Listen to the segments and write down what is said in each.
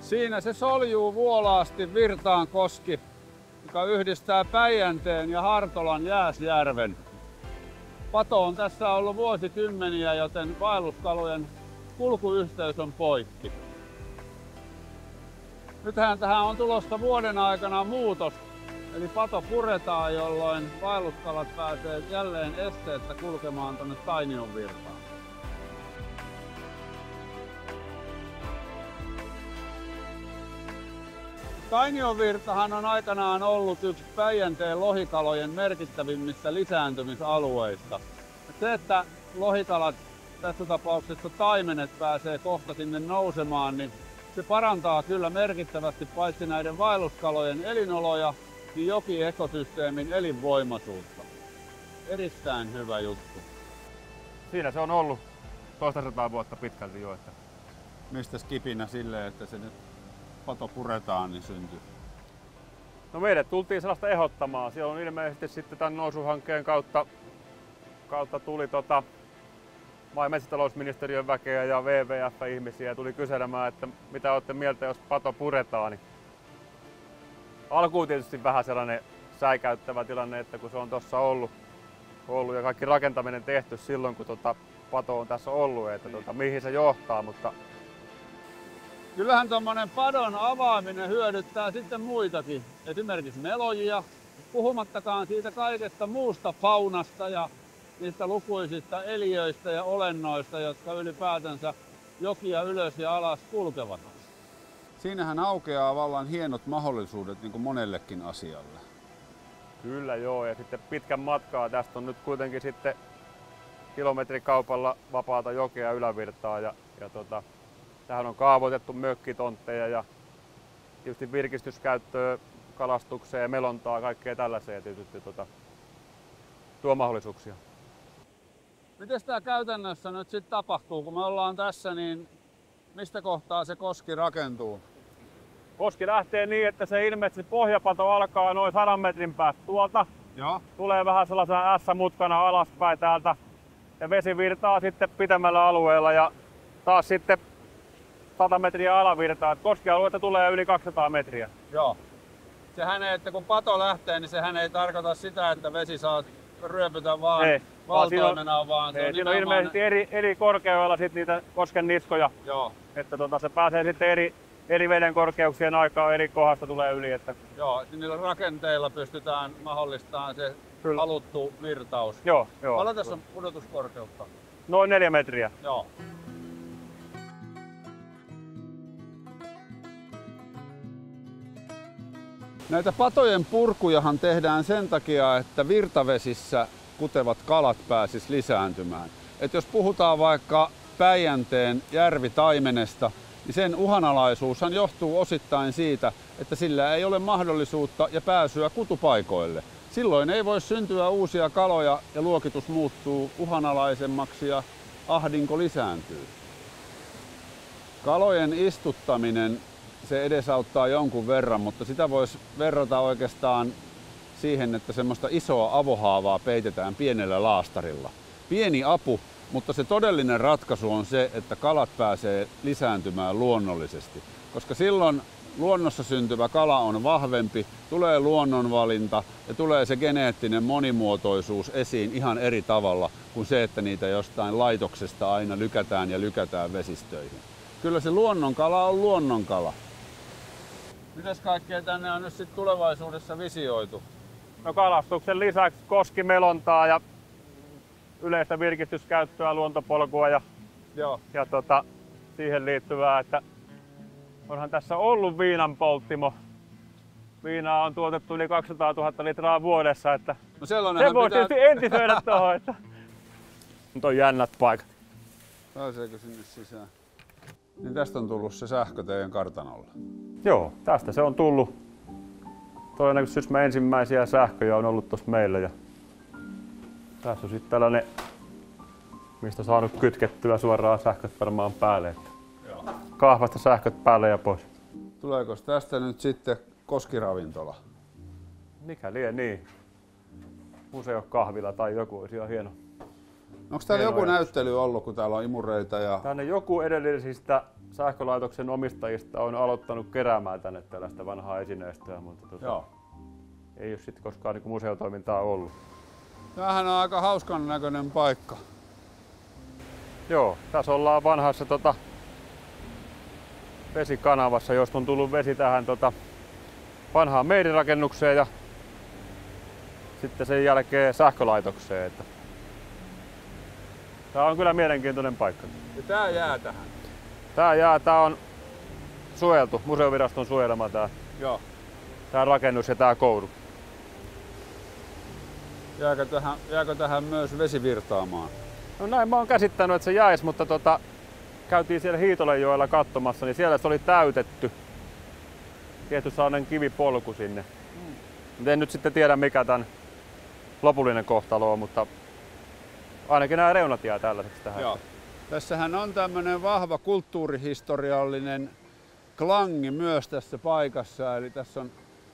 Siinä se soljuu vuolaasti Virtaankoski, joka yhdistää Päijänteen ja Hartolan Jääsjärven. Pato on tässä ollut vuosikymmeniä, joten vaelluskalojen kulkuyhteys on poikki. Nythän tähän on tulossa vuoden aikana muutos, eli pato puretaan, jolloin vaelluskalat pääsee jälleen esteettä kulkemaan tuonne Tainionvirtaan. Tainionvirtahan on aikanaan ollut yksi Päijänteen lohikalojen merkittävimmistä lisääntymisalueista. Se, että lohikalat, tässä tapauksessa taimenet, pääsee kohta sinne nousemaan, niin se parantaa kyllä merkittävästi paitsi näiden vaelluskalojen elinoloja, niin jokiekosysteemin elinvoimaisuutta. Erittäin hyvä juttu. Siinä se on ollut toistasataa vuotta pitkälti jo. Mistä kipinä silleen, että se nyt pato puretaan, niin syntyy? No meille tultiin sellaista ehdottamaan. Siellä on ilmeisesti sitten tämän nousuhankkeen kautta tuli maa- ja metsätalousministeriön väkeä ja WWF-ihmisiä tuli kyselemään, että mitä olette mieltä, jos pato puretaan. Niin alkuun tietysti vähän sellainen säikäyttävä tilanne, että kun se on tuossa ollut ja kaikki rakentaminen tehty silloin, kun pato on tässä ollut, että mihin se johtaa. Mutta kyllähän tuommoinen padon avaaminen hyödyttää sitten muitakin, esimerkiksi melojia, puhumattakaan siitä kaikesta muusta faunasta ja niistä lukuisista eliöistä ja olennoista, jotka ylipäätänsä jokia ylös ja alas kulkevat. Siinähän aukeaa vallan hienot mahdollisuudet niin kuin monellekin asialle. Kyllä joo, ja sitten pitkän matkaa tästä on nyt kuitenkin sitten kilometrikaupalla vapaata jokea ylävirtaa ja tähän on kaavoitettu mökkitontteja ja tietysti virkistyskäyttöä, kalastukseen ja melontaa, kaikkea tällaiseen tietysti tuo mahdollisuuksia. Miten tämä käytännössä nyt sitten tapahtuu, kun me ollaan tässä, niin mistä kohtaa se koski rakentuu? Koski lähtee niin, että se ilmeisesti pohjapato alkaa noin 100 metrin päästä tuolta. Joo. Tulee vähän sellaisena S-mutkana alaspäin täältä ja vesi virtaa sitten pitemmällä alueella ja taas sitten 100 metriä alavirtaa. Koskialueelta tulee yli 200 metriä. Joo. Sehän ei, että kun pato lähtee, niin sehän ei tarkoita sitä, että vesi saa ryöpytä vaan valtoimena, vaan se on siinä on ilmeisesti eri korkeudella sit niitä kosken niskoja. Joo. Että se pääsee sitten eri veden korkeuksien aikaa eri kohdasta tulee yli. Että joo, niillä rakenteilla pystytään mahdollistamaan se kyllä haluttu virtaus. Joo. Paljon tässä on pudotuskorkeutta? Noin 4 metriä. Joo. Näitä patojen purkujahan tehdään sen takia, että virtavesissä kutevat kalat pääsis lisääntymään. Et jos puhutaan vaikka Päijänteen järvitaimenesta, niin sen uhanalaisuushan johtuu osittain siitä, että sillä ei ole mahdollisuutta ja pääsyä kutupaikoille. Silloin ei voi syntyä uusia kaloja ja luokitus muuttuu uhanalaisemmaksi ja ahdinko lisääntyy. Kalojen istuttaminen se edesauttaa jonkun verran, mutta sitä voisi verrata oikeastaan siihen, että semmoista isoa avohaavaa peitetään pienellä laastarilla. Pieni apu, mutta se todellinen ratkaisu on se, että kalat pääsee lisääntymään luonnollisesti. Koska silloin luonnossa syntyvä kala on vahvempi, tulee luonnonvalinta ja tulee se geneettinen monimuotoisuus esiin ihan eri tavalla kuin se, että niitä jostain laitoksesta aina lykätään vesistöihin. Kyllä se luonnonkala on luonnonkala. Mitäs kaikkea tänne on nyt sitten tulevaisuudessa visioitu? No kalastuksen lisäksi koskimelontaa ja yleistä virkistyskäyttöä, luontopolkua ja siihen liittyvää, että onhan tässä ollut viinanpolttimo. Viinaa on tuotettu yli 200 000 litraa vuodessa, että no se voi tietysti entisöidä tuohon. Että nyt on jännät paikat. Pääseekö sinne sisään? Niin tästä on tullut se sähkö teidän kartanolle? Joo, tästä se on tullut. Todennäköisesti ensimmäisiä sähköjä on ollut tuossa meillä. Ja tässä on sitten tällainen, mistä on saanut kytkettyä suoraan sähköt varmaan päälle. Joo. Kahvasta sähköt päälle ja pois. Tuleeko tästä nyt sitten koskiravintola? Mikä lie niin. Museokahvila tai joku olisi ihan hieno. Onko täällä joku näyttely ollut, kun täällä on imureita? Ja tänne joku edellisistä sähkölaitoksen omistajista on aloittanut keräämään tänne tällaista vanhaa esineistöä, mutta ei ole sitten koskaan niin museotoimintaa ollut. Tämähän on aika hauskan näköinen paikka. Joo, tässä ollaan vanhassa vesikanavassa, josta on tullut vesi tähän vanhaan meirirakennukseen ja sitten sen jälkeen sähkölaitokseen. Tää on kyllä mielenkiintoinen paikka. Ja tää jää tähän? Tää on suojeltu, museoviraston suojelema tää rakennus ja tää koulu. Jääkö tähän myös vesi virtaamaan? No näin mä oon käsittänyt, että se jäisi, mutta käytiin siellä Hiitolenjoella katsomassa, niin siellä se oli täytetty. Tehty sellainen kivipolku sinne. En nyt sitten tiedä mikä tämän lopullinen kohtalo on, mutta ainakin nämä reunat jää tällaiseksi tähän. Joo. Tässähän on tämmöinen vahva kulttuurihistoriallinen klangi myös tässä paikassa. Eli tässä on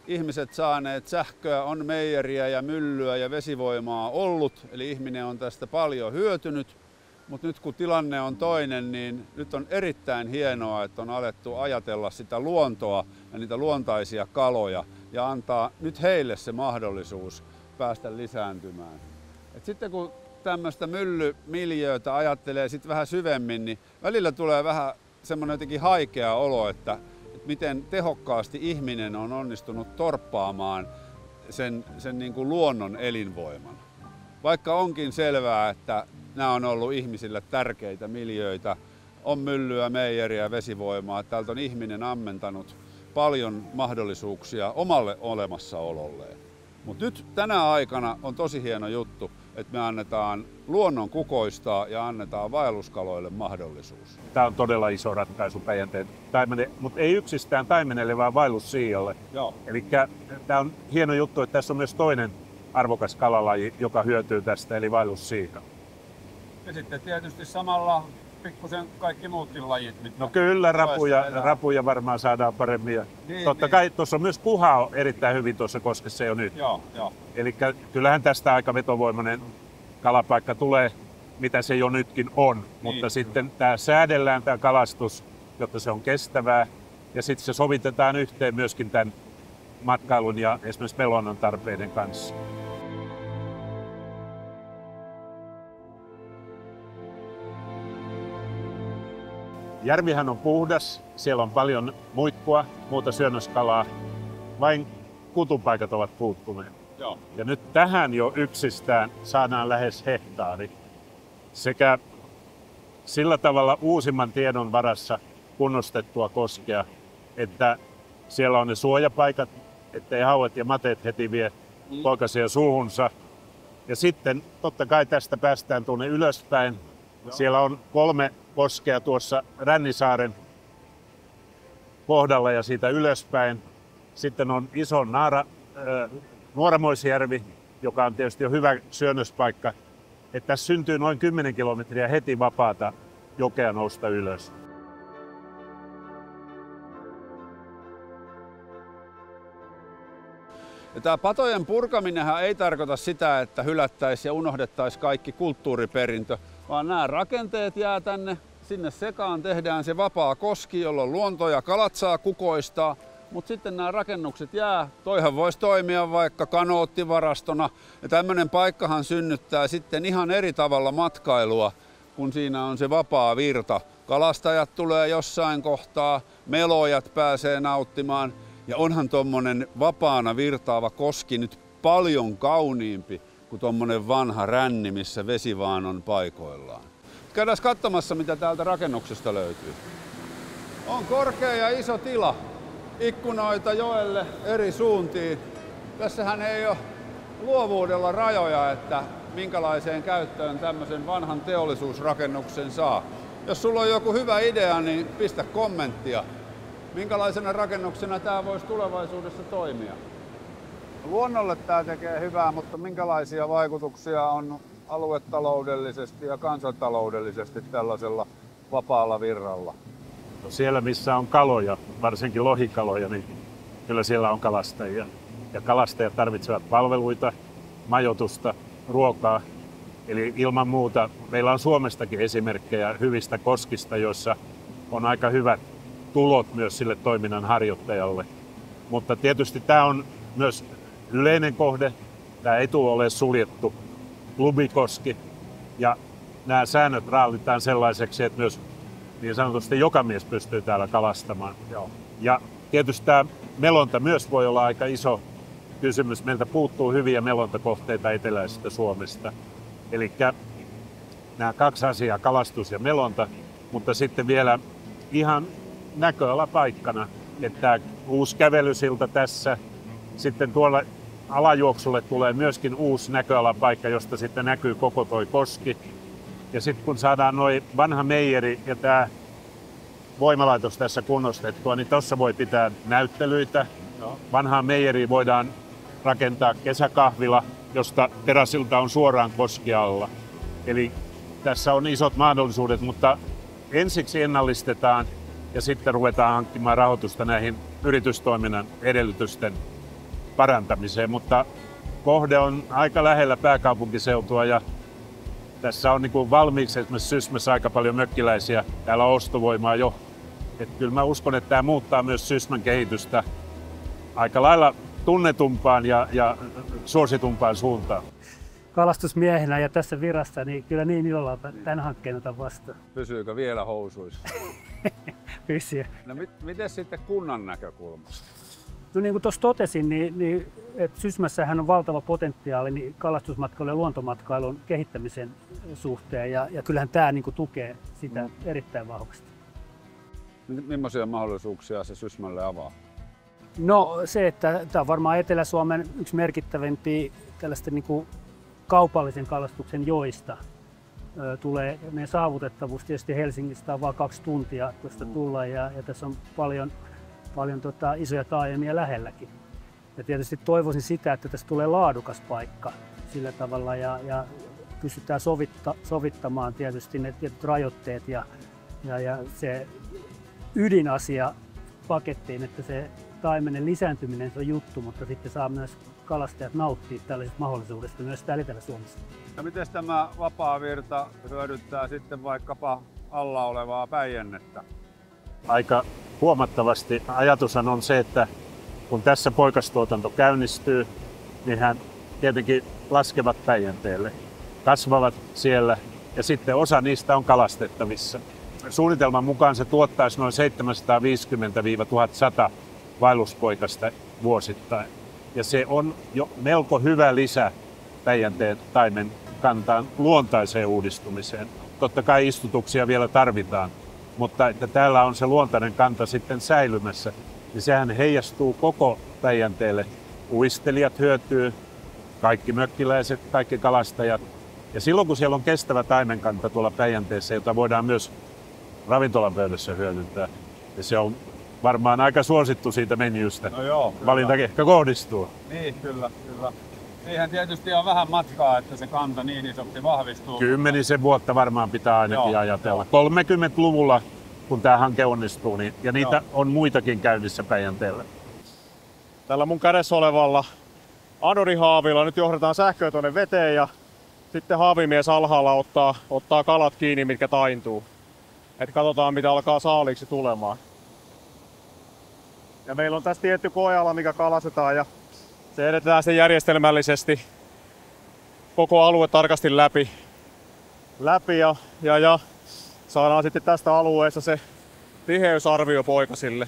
ihmiset saaneet sähköä, on meijeriä ja myllyä ja vesivoimaa ollut. Eli ihminen on tästä paljon hyötynyt. Mutta nyt kun tilanne on toinen, niin nyt on erittäin hienoa, että on alettu ajatella sitä luontoa ja niitä luontaisia kaloja ja antaa nyt heille se mahdollisuus päästä lisääntymään. Et sitten kun tämmöistä myllymiljöötä ajattelee sit vähän syvemmin, niin välillä tulee vähän semmoinen jotenkin haikea olo, että miten tehokkaasti ihminen on onnistunut torppaamaan sen niin kuin luonnon elinvoiman. Vaikka onkin selvää, että nämä on ollut ihmisille tärkeitä miljöitä, on myllyä, meijeriä, vesivoimaa. Täältä on ihminen ammentanut paljon mahdollisuuksia omalle olemassaololleen. Mutta nyt tänä aikana on tosi hieno juttu, että me annetaan luonnon kukoistaa ja annetaan vaelluskaloille mahdollisuus. Tämä on todella iso ratkaisu Päijänteen taimenelle, mutta ei yksistään taimenelle, vaan vaellussiialle. Eli tämä on hieno juttu, että tässä on myös toinen arvokas kalalaji, joka hyötyy tästä, eli vaellussiika. Ja sitten tietysti samalla pikkusen kaikki muutkin lajit. No kyllä, rapuja varmaan saadaan paremmin. Niin, totta kai tuossa on myös kuhaa erittäin hyvin tuossa koskessa jo nyt. Joo. Eli kyllähän tästä aika vetovoimainen kalapaikka tulee, mitä se jo nytkin on. Mutta sitten tämä säädellään tämä kalastus, jotta se on kestävää. Ja sitten se sovitetaan yhteen myöskin tämän matkailun ja esimerkiksi melonnan tarpeiden kanssa. Järvihän on puhdas, siellä on paljon muikkua, muuta syönnöskalaa, vain kutupaikat ovat puuttuneet. Joo. Ja nyt tähän jo yksistään saadaan lähes hehtaari sekä sillä tavalla uusimman tiedon varassa kunnostettua koskea, että siellä on ne suojapaikat, ettei hauet ja mateet heti vie poikasia suuhunsa. Ja sitten totta kai tästä päästään tuonne ylöspäin. Siellä on 3 koskea tuossa Rännisaaren kohdalla ja siitä ylöspäin. Sitten on iso Nuoramoisjärvi, joka on tietysti jo hyvä syönnöspaikka. Että tässä syntyy noin 10 kilometriä heti vapaata jokea nousta ylös. Ja tämä patojen purkaminenhan ei tarkoita sitä, että hylättäisiin ja unohdettaisiin kaikki kulttuuriperintö, vaan nämä rakenteet jää tänne, sinne sekaan tehdään se vapaa koski, jolloin luonto ja kalat saa kukoistaa, mutta sitten nämä rakennukset jää. Toihan voisi toimia vaikka kanoottivarastona ja tämmöinen paikkahan synnyttää sitten ihan eri tavalla matkailua, kun siinä on se vapaa virta. Kalastajat tulee jossain kohtaa, melojat pääsee nauttimaan. Ja onhan tuommoinen vapaana virtaava koski nyt paljon kauniimpi kuin tuommoinen vanha ränni, missä vesi vaan on paikoillaan. Käydään katsomassa, mitä täältä rakennuksesta löytyy. On korkea ja iso tila. Ikkunoita joelle eri suuntiin. Tässähän ei ole luovuudella rajoja, että minkälaiseen käyttöön tämmöisen vanhan teollisuusrakennuksen saa. Jos sulla on joku hyvä idea, niin pistä kommenttia. Minkälaisena rakennuksena tämä voisi tulevaisuudessa toimia? Luonnolle tämä tekee hyvää, mutta minkälaisia vaikutuksia on aluetaloudellisesti ja kansantaloudellisesti tällaisella vapaalla virralla? No siellä missä on kaloja, varsinkin lohikaloja, niin kyllä siellä on kalastajia. Ja kalastajat tarvitsevat palveluita, majoitusta, ruokaa. Eli ilman muuta meillä on Suomestakin esimerkkejä hyvistä koskista, joissa on aika hyvät tulot myös sille toiminnan harjoittajalle. Mutta tietysti tämä on myös yleinen kohde. Tämä ei tule ole suljettu klubikoski. Ja nämä säännöt raallitaan sellaiseksi, että myös niin sanotusti joka mies pystyy täällä kalastamaan. Joo. Ja tietysti tämä melonta myös voi olla aika iso kysymys. Meiltä puuttuu hyviä melontakohteita eteläisestä Suomesta. Eli nämä kaksi asiaa, kalastus ja melonta, mutta sitten vielä ihan näköalapaikkana, että tämä uusi kävelysilta tässä, sitten tuolla alajuoksulle tulee myöskin uusi näköalapaikka, josta sitten näkyy koko toi koski. Ja sitten kun saadaan noin vanha meijeri ja tämä voimalaitos tässä kunnostettua, niin tuossa voi pitää näyttelyitä. Vanhaan meijeriin voidaan rakentaa kesäkahvila, josta terassilta on suoraan koski alla. Eli tässä on isot mahdollisuudet, mutta ensiksi ennallistetaan ja sitten ruvetaan hankkimaan rahoitusta näihin yritystoiminnan edellytysten parantamiseen. Mutta kohde on aika lähellä pääkaupunkiseutua ja tässä on niin kuin valmiiksi esimerkiksi Sysmässä aika paljon mökkiläisiä. Täällä on ostovoimaa jo. Että kyllä mä uskon, että tämä muuttaa myös Sysmän kehitystä aika lailla tunnetumpaan ja suositumpaan suuntaan. Kalastusmiehenä ja tässä virassa, niin kyllä niin ilolla tämän hankkeen otan vastaan. Pysyykö vielä housuissa? Pysyy. No miten sitten kunnan näkökulmasta? No niin kuin tuossa totesin, niin että Sysmässähän on valtava potentiaali niin kalastusmatkailun ja luontomatkailun kehittämisen suhteen ja kyllähän tämä niin kuin tukee sitä erittäin vahvasti. Millaisia mahdollisuuksia se Sysmälle avaa? No se, että tämä on varmaan Etelä-Suomen yksi merkittävimpiä tällaisten niin kuin kaupallisen kalastuksen joista. Tulee meidän saavutettavuus tietysti Helsingistä on vain 2 tuntia tuosta tulla ja tässä on paljon isoja taajamia lähelläkin. Ja tietysti toivoisin sitä, että tässä tulee laadukas paikka sillä tavalla ja pystytään sovittamaan tietysti ne tietyt rajoitteet ja se ydinasia pakettiin, että se taimenen lisääntyminen se on juttu, mutta sitten saa myös kalastajat nauttia tällaisesta mahdollisuudesta myös täällä Etelä-Suomessa. Ja miten tämä vapaa virta hyödyttää sitten vaikkapa alla olevaa Päijännettä? Aika huomattavasti. Ajatushan on se, että kun tässä poikastuotanto käynnistyy, niin hän tietenkin laskevat Päijänteelle, kasvavat siellä ja sitten osa niistä on kalastettavissa. Suunnitelman mukaan se tuottaisi noin 750-1100 vaelluspoikasta vuosittain. Ja se on jo melko hyvä lisä Päijänteen taimen kantaan luontaiseen uudistumiseen. Totta kai istutuksia vielä tarvitaan, mutta että täällä on se luontainen kanta sitten säilymässä, niin sehän heijastuu koko Päijänteelle. Uistelijat hyötyy, kaikki mökkiläiset, kaikki kalastajat. Ja silloin kun siellä on kestävä taimenkanta tuolla Päijänteessä, jota voidaan myös ravintolan pöydässä hyödyntää, niin se on varmaan aika suosittu siitä menystä. No joo, valinta ehkä kohdistuu. Niin, kyllä. Siihen tietysti on vähän matkaa, että se kanta niin isoksi vahvistuu. 10 vuotta varmaan pitää ainakin ajatella. 30-luvulla, kun tämä hanke onnistuu, niin, ja niitä on muitakin käynnissä Päijänteellä. Tällä mun kädessä olevalla Adori-haavilla nyt johdetaan sähköä tuonne veteen ja sitten haavimies alhaalla ottaa kalat kiinni, mitkä taintuu. Et katsotaan, mitä alkaa saaliiksi tulemaan. Ja meillä on tässä tietty koeala, mikä kalastetaan ja se edetään sitten järjestelmällisesti koko alue tarkasti läpi ja saadaan sitten tästä alueesta se tiheysarvio poikasille.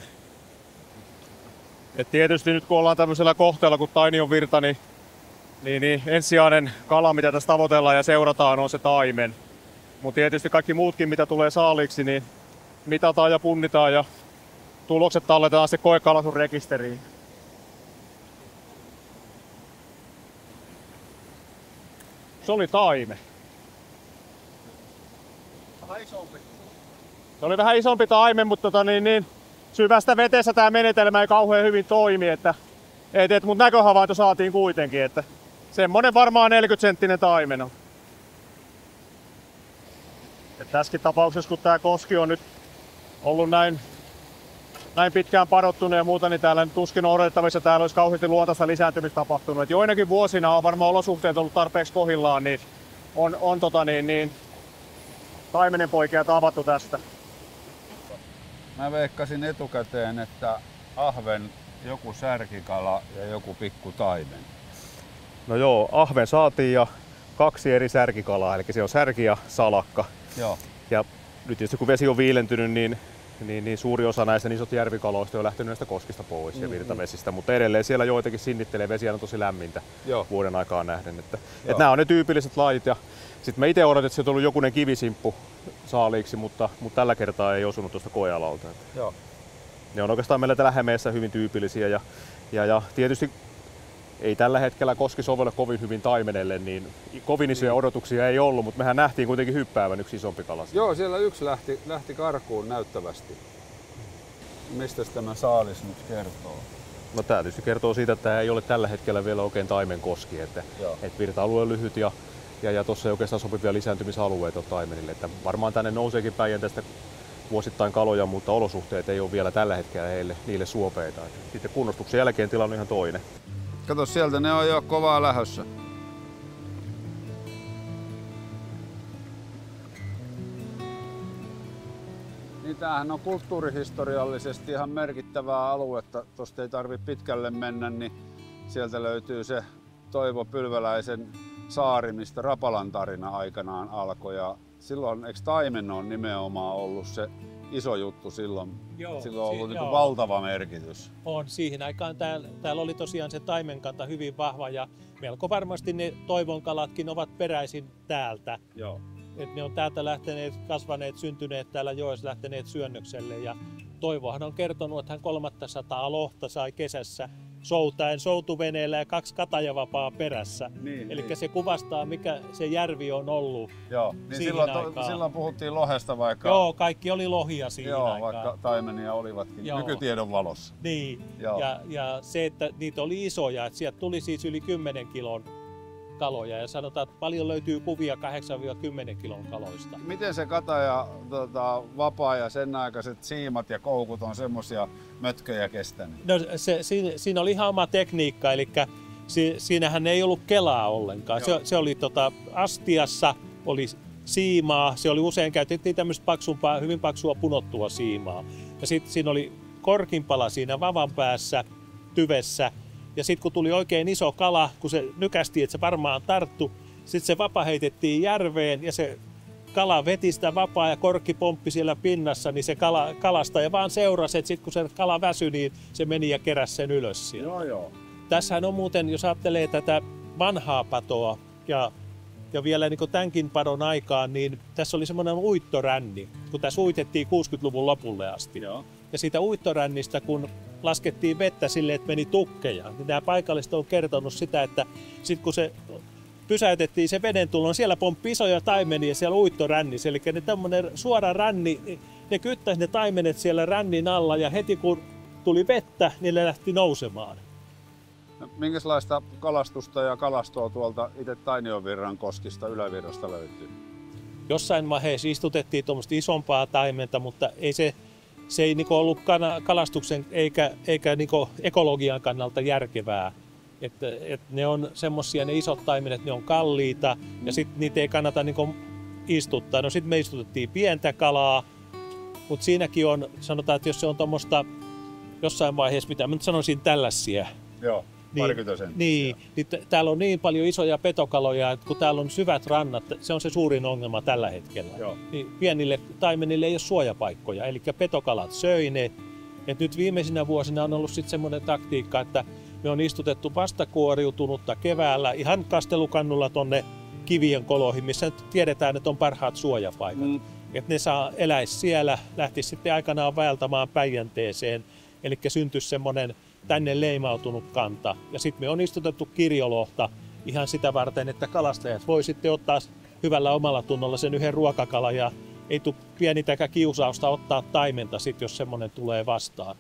Et tietysti nyt kun ollaan tämmöisellä kohteella kuin Tainion virta, niin ensisijainen kala mitä tässä tavoitellaan ja seurataan on se taimen. Mutta tietysti kaikki muutkin mitä tulee saaliiksi niin mitataan ja punnitaan ja tulokset talletetaan sitten koekalasturekisteriin. Se oli taime. Vähän isompi. Se oli vähän isompi taime, mutta syvästä veteessä tämä menetelmä ei kauhean hyvin toimi, mutta näköhavainto saatiin kuitenkin, että semmonen varmaan 40-senttinen taimen on. Tässäkin tapauksessa, kun tämä koski on nyt ollut näin pitkään padottunut ja muuta, niin täällä tuskin on odotettavissa, että täällä olisi kauheasti luontaista lisääntymistä tapahtunut. Et joinakin vuosina on varmaan olosuhteet ollut tarpeeksi kohillaan, niin on taimenenpoikia tavattu tästä. Mä veikkasin etukäteen, että ahven, joku särkikala ja joku pikku taimen. No joo, ahven saatiin ja 2 eri särkikalaa, eli se on särki ja salakka. Joo. Ja nyt tietysti kun vesi on viilentynyt, niin suuri osa näistä isot järvikaloista on lähtenyt näistä koskista pois ja virtavesistä, mutta edelleen siellä joitakin sinnittelee, vesiä on tosi lämmintä vuoden aikaan nähden. Että nämä on ne tyypilliset lajit. Ja sitten mä itse odotin, että se on ollut jokunen kivisimppu saaliiksi, mutta tällä kertaa ei osunut tuosta koealalta. Joo. Ne on oikeastaan meillä täällä Hämeessä hyvin tyypillisiä ja tietysti ei tällä hetkellä koski sovella kovin hyvin taimenelle, niin kovin isoja odotuksia ei ollut, mutta mehän nähtiin kuitenkin hyppäävän yksi isompi kala. Joo, siellä yksi lähti karkuun näyttävästi. Mistä tämä saalis nyt kertoo? No tämä tietysti kertoo siitä, että tämä ei ole tällä hetkellä vielä oikein taimenkoski, että virta-alue on lyhyt ja tuossa ei oikeastaan sopivia lisääntymisalueita taimenille. Että varmaan tänne nouseekin Päijänteestä vuosittain kaloja, mutta olosuhteet ei ole vielä tällä hetkellä niille suopeita. Sitten kunnostuksen jälkeen tilanne on ihan toinen. Kato, sieltä ne on jo kovaa lähössä. Niin tämähän on kulttuurihistoriallisesti ihan merkittävää aluetta. Tuosta ei tarvitse pitkälle mennä, niin sieltä löytyy se Toivo Pylväläisen saari, mistä Rapalan tarina aikanaan alkoi. Ja silloin, eikö taimen on nimenomaan ollut se iso juttu silloin? Joo, silloin on ollut niin valtava merkitys. On. Siihen aikaan täällä oli tosiaan se taimenkanta hyvin vahva ja melko varmasti ne toivonkalatkin ovat peräisin täältä. Joo. Et ne on täältä lähteneet, kasvaneet, syntyneet täällä joessa, lähteneet syönnökselle. Ja Toivohan on kertonut, että hän 300 lohta sai kesässä soutaen soutuveneellä ja 2 katajavapaa perässä. Eli se kuvastaa, mikä se järvi on ollut. Joo, niin silloin puhuttiin lohesta vaikka... Joo, kaikki oli lohia siihen aikaan. Vaikka taimenia olivatkin nykytiedon valossa. Niin, ja se, että niitä oli isoja, että sieltä tuli siis yli 10 kilon kaloja ja sanotaan, että paljon löytyy kuvia 8-10 kilon kaloista. Miten se kataja, vapaa ja sen aikaiset siimat ja koukut on semmoisia mötköjä kestänyt? No siinä oli ihan oma tekniikka, eli siinähän ei ollut kelaa ollenkaan. Se oli astiassa, oli siimaa, se oli usein käytettiin tämmöistä paksumpaa, hyvin paksua punottua siimaa. Ja sitten siinä oli korkinpala siinä vavan päässä, tyvessä. Ja sitten kun tuli oikein iso kala, kun se nykästi, että se varmaan tarttu, sitten se vapa heitettiin järveen ja se kala veti sitä vapaa ja korkki pomppi siellä pinnassa, niin se kalastaja vaan seurasi, että sitten kun se kala väsyi, niin se meni ja keräsi sen ylös sieltä. Joo. Tässähän on muuten, jos ajattelee tätä vanhaa patoa ja vielä niin kuin tämänkin padon aikaan, niin tässä oli semmoinen uittoränni, kun tässä uitettiin 60-luvun lopulle asti. Joo. Ja siitä uittorännistä, kun laskettiin vettä silleen, että meni tukkeja, niin nämä paikalliset on kertonut sitä, että sitten kun se pysäytettiin se veden tulon, siellä pomppi isoja taimenia siellä uittorännissä, eli ne tämmöinen suora ränni, ne kyttäisi ne taimenet siellä rännin alla ja heti kun tuli vettä, niin ne lähti nousemaan. No, minkälaista kalastusta ja kalastoa tuolta itse Tainionvirran koskista ylävirrasta löytyy? Jossain vaiheessa istutettiin tuommoista isompaa taimenta, mutta ei se ei niinku ollut kalastuksen eikä niinku ekologian kannalta järkevää. Et ne on semmosia, ne isot taimenet, ne on kalliita ja sitten niitä ei kannata niinku istuttaa. No sitten me istutettiin pientä kalaa, mutta siinäkin on, sanotaan, että jos se on tuommoista jossain vaiheessa, mitä mä nyt sanoisin tällaisia. Joo, parikymmentä senttiä. Niin, täällä on niin paljon isoja petokaloja, että kun täällä on syvät rannat, se on se suurin ongelma tällä hetkellä. Joo. Niin pienille taimenille ei ole suojapaikkoja, eli petokalat söi ne. Et nyt viimeisinä vuosina on ollut sitten semmoinen taktiikka, että me on istutettu vastakuoriutunutta keväällä ihan kastelukannulla tonne kivien koloihin, missä tiedetään, että on parhaat suojapaikat. Että ne eläisi siellä, lähtisi sitten aikanaan vaeltamaan Päijänteeseen, eli syntyisi semmoinen tänne leimautunut kanta. Ja sitten me on istutettu kirjolohta ihan sitä varten, että kalastajat voi sitten ottaa hyvällä omalla tunnolla sen yhden ruokakalan ja ei tule pienitäkään kiusausta ottaa taimenta sit, jos semmoinen tulee vastaan.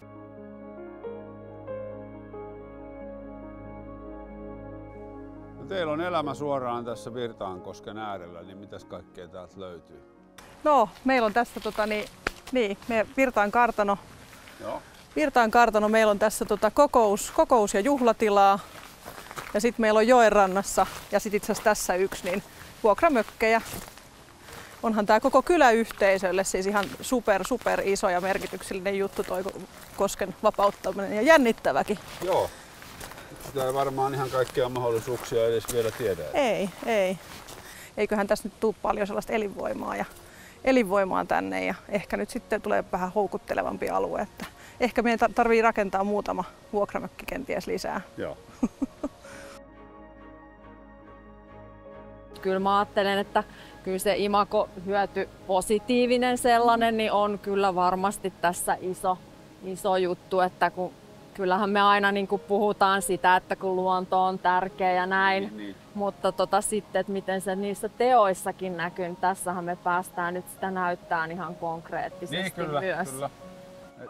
No, teillä on elämä suoraan tässä Virtaankosken äärellä, niin mitäs kaikkea täältä löytyy? No, meillä on tässä me Virtaan kartano. Joo. Virtaan kartano, meillä on tässä kokous- ja juhlatilaa. Ja sitten meillä on joen rannassa ja sitten itse asiassa tässä yksi, niin vuokramökkejä. onhan tämä koko kyläyhteisölle siis ihan super iso ja merkityksellinen juttu toi kosken vapauttaminen ja jännittäväkin. Joo. Sitä ei varmaan ihan kaikkia mahdollisuuksia edes vielä tiedä. Ei. Eiköhän tässä nyt tule paljon sellaista elinvoimaa tänne ja ehkä nyt sitten tulee vähän houkuttelevampi alue. Että ehkä meidän tarvii rakentaa muutama vuokramökki kenties lisää. Joo. Kyllä mä ajattelen, että kyllä se imagohyöty, positiivinen sellainen, niin on kyllä varmasti tässä iso juttu, että kyllähän me aina niin kuin puhutaan sitä, että kun luonto on tärkeä ja näin, niin. Mutta sitten, että miten se niissä teoissakin näkyy, niin tässähän me päästään nyt sitä näyttämään ihan konkreettisesti niin, kyllä, myös. Kyllä.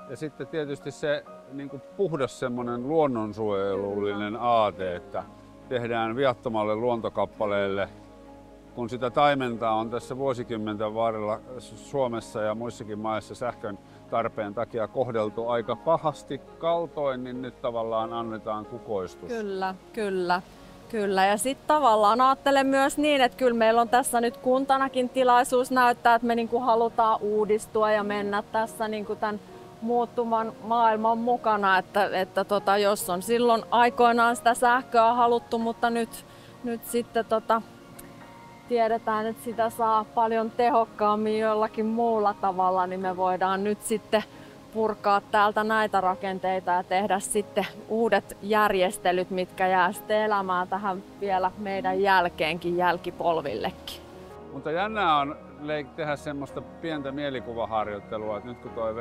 Ja sitten tietysti se niin kuin puhdas semmoinen luonnonsuojelullinen aate, että tehdään viattomalle luontokappaleelle, kun sitä taimentaa on tässä vuosikymmenten varrella Suomessa ja muissakin maissa sähkön tarpeen takia kohdeltu aika pahasti kaltoin, niin nyt tavallaan annetaan kukoistus. Kyllä. Ja sitten tavallaan ajattelen myös niin, että kyllä meillä on tässä nyt kuntanakin tilaisuus näyttää, että me niinku halutaan uudistua ja mennä tässä niinku tämän muuttuvan maailman mukana, että jos on silloin aikoinaan sitä sähköä haluttu, mutta nyt sitten tiedetään, että sitä saa paljon tehokkaammin jollakin muulla tavalla, niin me voidaan nyt sitten purkaa täältä näitä rakenteita ja tehdä sitten uudet järjestelyt, mitkä jää sitten elämään tähän vielä meidän jälkeenkin jälkipolvillekin. Mutta jännää on tehdä semmoista pientä mielikuvaharjoittelua, että nyt kun tuo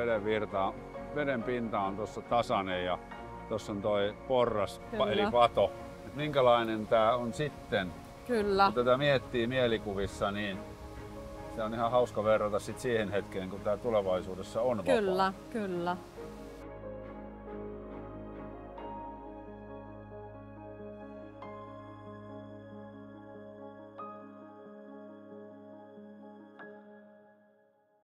veden pinta on tuossa tasainen ja tuossa on tuo porras eli pato, että minkälainen tämä on sitten. Kyllä. Kun tätä miettii mielikuvissa, niin se on ihan hauska verrata sit siihen hetkeen, kun tämä tulevaisuudessa on vapaa. Kyllä.